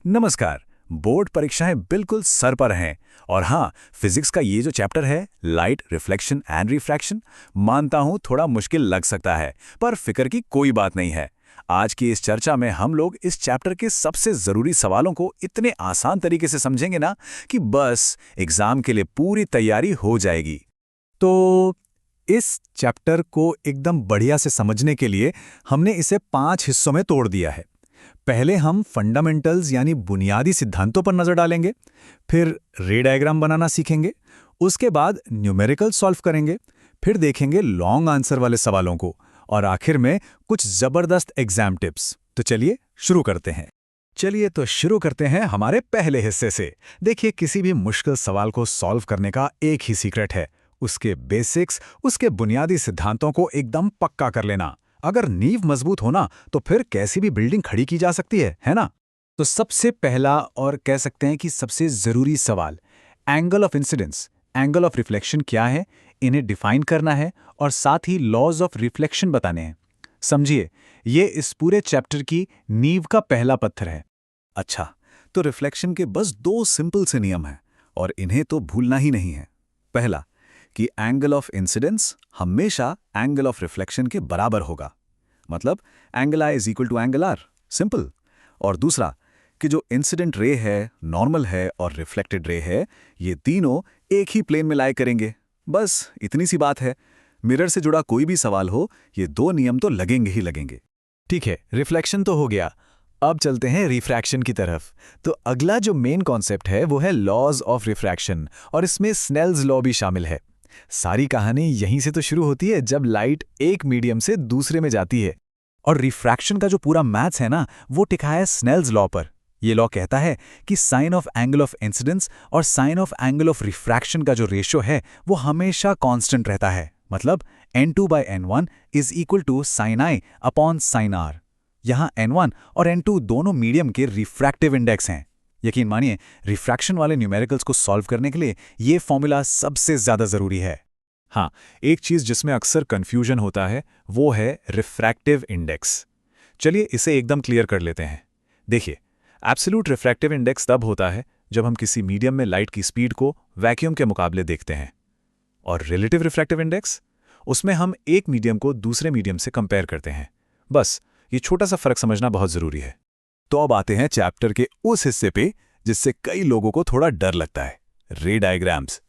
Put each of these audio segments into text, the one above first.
नमस्कार। बोर्ड परीक्षाएं बिल्कुल सर पर हैं और हाँ, फिजिक्स का ये जो चैप्टर है लाइट, रिफ्लेक्शन एंड रिफ्रैक्शन, मानता हूँ थोड़ा मुश्किल लग सकता है, पर फिक्र की कोई बात नहीं है। आज की इस चर्चा में हम लोग इस चैप्टर के सबसे ज़रूरी सवालों को इतने आसान तरीके से समझेंगे ना कि बस एग्जाम के लिए पूरी तैयारी हो जाएगी। तो इस चैप्टर को एकदम बढ़िया से समझने के लिए हमने इसे 5 हिस्सों में तोड़ दिया है। पहले हम फंडामेंटल्स यानी बुनियादी सिद्धांतों पर नजर डालेंगे, फिर रे डायग्राम बनाना सीखेंगे, उसके बाद न्यूमेरिकल सॉल्व करेंगे, फिर देखेंगे लॉन्ग आंसर वाले सवालों को और आखिर में कुछ जबरदस्त एग्जाम टिप्स। तो चलिए शुरू करते हैं। शुरू करते हैं हमारे पहले हिस्से से। देखिए, किसी भी मुश्किल सवाल को सॉल्व करने का एक ही सीक्रेट है, उसके बेसिक्स, उसके बुनियादी सिद्धांतों को एकदम पक्का कर लेना। अगर नींव मजबूत होना तो फिर कैसी भी बिल्डिंग खड़ी की जा सकती है ना? तो सबसे पहला और कह सकते हैं कि सबसे जरूरी सवाल, angle of incidence, angle of reflection क्या है, इन्हें डिफाइन करना है और साथ ही लॉज ऑफ रिफ्लेक्शन बताने हैं। समझिए, ये इस पूरे चैप्टर की नींव का पहला पत्थर है। अच्छा, तो रिफ्लेक्शन के बस 2 सिंपल से नियम हैं और इन्हें तो भूलना ही नहीं है। पहला कि एंगल ऑफ इंसिडेंस हमेशा एंगल ऑफ रिफ्लेक्शन के बराबर होगा, मतलब angle I is equal to angle R, simple. और दूसरा कि जो इंसिडेंट रे है, नॉर्मल है और रिफ्लेक्टेड रे है, ये तीनों एक ही प्लेन में लाई करेंगे। बस इतनी सी बात है। मिरर से जुड़ा कोई भी सवाल हो, ये 2 नियम तो लगेंगे ही लगेंगे। ठीक है, रिफ्लेक्शन तो हो गया। अब चलते हैं रिफ्रैक्शन की तरफ। तो अगला जो मेन कॉन्सेप्ट है वो है लॉज ऑफ रिफ्रैक्शन, और इसमें स्नेल्स लॉ भी शामिल है। सारी कहानी यहीं से तो शुरू होती है जब लाइट एक मीडियम से दूसरे में जाती है, और रिफ्रैक्शन का जो पूरा मैथ्स है ना, वो टिका है स्नेल्स लॉ पर। ये लॉ कहता है कि sine of angle of incidence और sine of angle of refraction का जो रेशियो है वो हमेशा कांस्टेंट रहता है। मतलब n2/n1 is equal to sine I upon sine R. यहाँ n1 और n2 दोनों मीडियम के रिफ्रैक्टिव इंडेक्स हैं। यकीन मानिए, रिफ्रैक्शन वाले न्यूमेरिकल्स को सॉल्व करने के लिए ये फॉर्मूला सबसे ज्यादा जरूरी है। हाँ, एक चीज जिसमें अक्सर कंफ्यूजन होता है वो है रिफ्रैक्टिव इंडेक्स। चलिए इसे एकदम क्लियर कर लेते हैं। देखिए, एब्सोल्यूट रिफ्रैक्टिव इंडेक्स तब होता है जब हम किसी मीडियम में लाइट की स्पीड को वैक्यूम के मुकाबले देखते हैं, और रिलेटिव रिफ्रैक्टिव इंडेक्स, उसमें हम एक मीडियम को दूसरे मीडियम से कंपेयर करते हैं। बस ये छोटा सा फर्क समझना बहुत जरूरी है। तो अब आते हैं चैप्टर के उस हिस्से पे जिससे कई लोगों को थोड़ा डर लगता है, रे डायग्राम्स।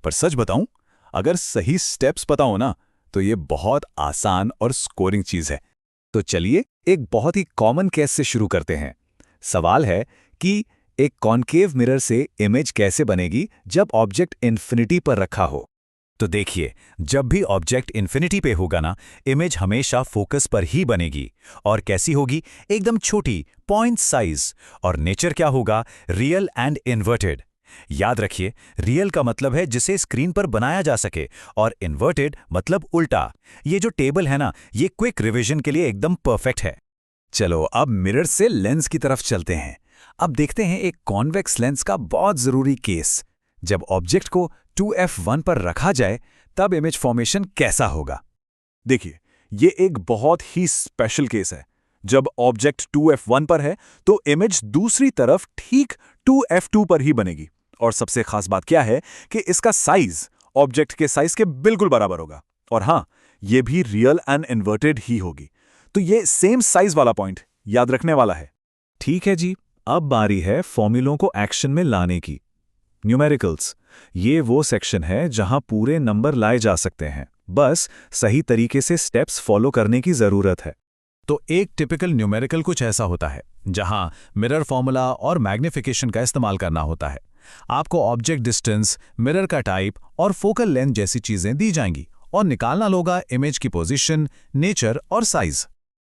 पर सच बताऊं, अगर सही स्टेप्स पता हो ना, तो ये बहुत आसान और स्कोरिंग चीज है। तो चलिए एक बहुत ही कॉमन केस से शुरू करते हैं। सवाल है कि एक कॉन्केव मिरर से इमेज कैसे बनेगी जब ऑब्जेक्ट इन्फिनिटी पर रखा हो। तो देखिए, जब भी ऑब्जेक्ट इन्फिनिटी पे होगा ना, इमेज हमेशा फोकस पर ही बनेगी। और कैसी होगी? एकदम छोटी, पॉइंट साइज। और नेचर क्या होगा? Real and inverted. याद रखिए, रियल का मतलब है जिसे स्क्रीन पर बनाया जा सके, और इन्वर्टेड मतलब उल्टा। ये जो टेबल है ना, ये क्विक रिवीजन के लिए एकदम परफेक्ट है। चलो अब मिरर से लेंस की तरफ चलते हैं। अब देखते हैं एक कॉन्वेक्स लेंस का बहुत जरूरी केस। जब ऑब्जेक्ट को 2f1 पर रखा जाए तब इमेज फॉर्मेशन कैसा होगा? देखिए, ये एक बहुत ही स्पेशल केस है। जब ऑब्जेक्ट 2f1 पर है तो इमेज दूसरी तरफ ठीक 2f2 पर ही बनेगी। और सबसे खास बात क्या है कि इसका साइज ऑब्जेक्ट के साइज के बिल्कुल बराबर होगा। और हां, ये भी रियल एंड इन्वर्टेड ही होगी। तो ये सेम साइज वाला पॉइंट याद रखने वाला है। ठीक है जी, अब बारी है फॉर्मूलों को एक्शन में लाने की। न्यूमेरिकल्स, ये वो सेक्शन है जहां पूरे नंबर लाए जा सकते हैं, बस सही तरीके से स्टेप्स फॉलो करने की जरूरत है। तो एक टिपिकल न्यूमेरिकल कुछ ऐसा होता है जहां मिरर फॉर्मूला और मैग्निफिकेशन का इस्तेमाल करना होता है। आपको ऑब्जेक्ट डिस्टेंस, मिरर का टाइप और फोकल लेंथ जैसी चीजें दी जाएंगी और निकालना होगा इमेज की पोजीशन, नेचर और साइज।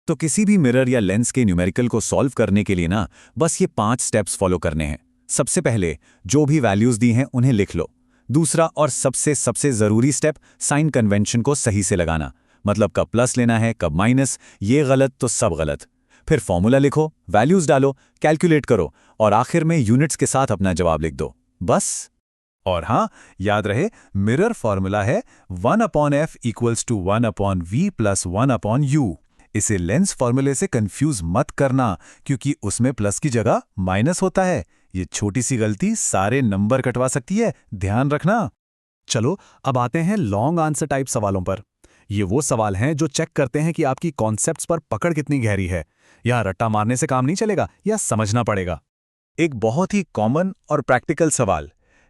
तो किसी भी मिरर या लेंस के न्यूमेरिकल को सॉल्व करने के लिए ना, बस ये 5 स्टेप्स फॉलो करने हैं। सबसे पहले जो भी वैल्यूज दी हैं उन्हें लिख लो। दूसरा और सबसे जरूरी स्टेप, साइन कन्वेंशन को सही से लगाना। मतलब कब प्लस लेना है, कब माइनस, ये गलत तो सब गलत। फिर फॉर्मूला लिखो, वैल्यूज डालो, कैलकुलेट करो और आखिर में यूनिट्स के साथ अपना जवाब लिख दो, बस। और हाँ, याद रहे, मिरर फॉर्मूला है 1/f = 1/v + 1/u। इसे लेंस फॉर्मूले से कंफ्यूज मत करना, क्योंकि उसमें प्लस की जगह माइनस होता है। ये छोटी सी गलती सारे नंबर कटवा सकती है, ध्यान रखना। चलो अब आते हैं लॉन्ग आंसर टाइप सवालों पर। ये वो सवाल हैं जो चेक करते हैं कि आपकी कॉन्सेप्ट्स पर पकड़ कितनी गहरी है। यहाँ रट्टा मारने से काम नहीं चलेगा, या समझना पड़ेगा। एक बहुत ही कॉमन और प्रैक्टिकल सवाल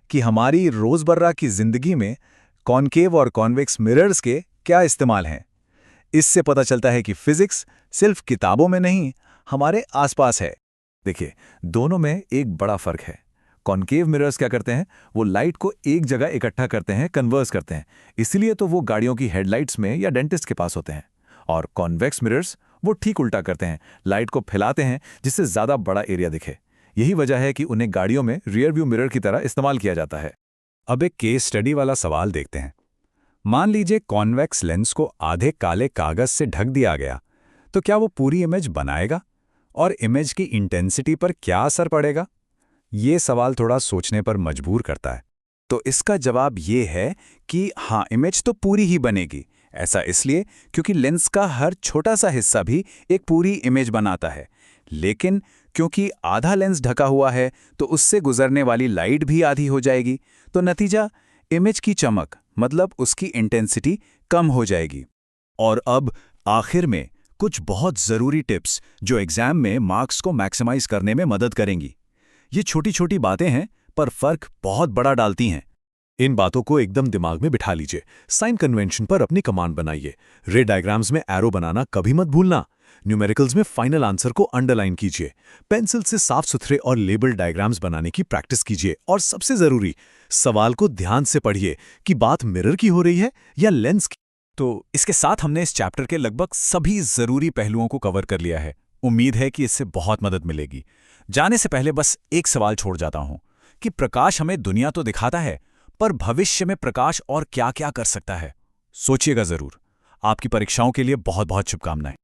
कि हमारी रोजमर्रा की जिंदगी में कॉनकेव और कॉन्वेक्स मिरर्स के क्या इस्तेमाल हैं। इससे पता चलता है कि फिजिक्स सिर्फ किताबों में नहीं, हमारे आसपास है। देखिए, दोनों में एक बड़ा फर्क है। कॉनकेव मिरर्स क्या करते हैं, वो लाइट को एक जगह इकट्ठा करते हैं, कन्वर्स करते हैं। इसलिए तो वो गाड़ियों की हेडलाइट्स में या डेंटिस्ट के पास होते हैं। और कॉन्वेक्स मिरर्स वो ठीक उल्टा करते हैं, लाइट को फैलाते हैं जिससे ज़्यादा बड़ा एरिया दिखे। यही वजह है कि उन्हें गाड़ियों में रियर व्यू मिरर की तरह इस्तेमाल किया जाता है। अब एक केस स्टडी वाला सवाल देखते हैं। मान लीजिए कॉन्वेक्स लेंस को आधे काले कागज से ढक दिया गया, तो क्या वो पूरी इमेज बनाएगा? और इमेज की इंटेंसिटी पर क्या असर पड़ेगा? ये सवाल थोड़ा सोचने पर मजबूर करता है। तो इसका जवाब ये है कि हाँ, इमेज तो पूरी ही बनेगी। ऐसा इसलिए क्योंकि लेंस का हर छोटा सा हिस्सा भी एक पूरी इमेज बनाता है। लेकिन क्योंकि आधा लेंस ढका हुआ है, तो उससे गुजरने वाली लाइट भी आधी हो जाएगी। तो नतीजा, इमेज की चमक मतलब उसकी इंटेंसिटी कम हो जाएगी। और अब आखिर में कुछ बहुत ज़रूरी टिप्स जो एग्जाम में मार्क्स को मैक्सिमाइज करने में मदद करेंगी। ये छोटी छोटी बातें हैं, पर फर्क बहुत बड़ा डालती हैं। इन बातों को एकदम दिमाग में बिठा लीजिए। साइन कन्वेंशन पर अपनी कमांड बनाइए। रे डायग्राम्स में एरो बनाना कभी मत भूलना। न्यूमेरिकल्स में फाइनल आंसर को अंडरलाइन कीजिए। पेंसिल से साफ सुथरे और लेबल डायग्राम्स बनाने की प्रैक्टिस कीजिए। और सबसे जरूरी, सवाल को ध्यान से पढ़िए कि बात मिरर की हो रही है या लेंस की। तो इसके साथ हमने इस चैप्टर के लगभग सभी जरूरी पहलुओं को कवर कर लिया है। उम्मीद है कि इससे बहुत मदद मिलेगी। जाने से पहले बस एक सवाल छोड़ जाता हूं कि प्रकाश हमें दुनिया तो दिखाता है, पर भविष्य में प्रकाश और क्या क्या कर सकता है। सोचिएगा जरूर। आपकी परीक्षाओं के लिए बहुत बहुत शुभकामनाएं।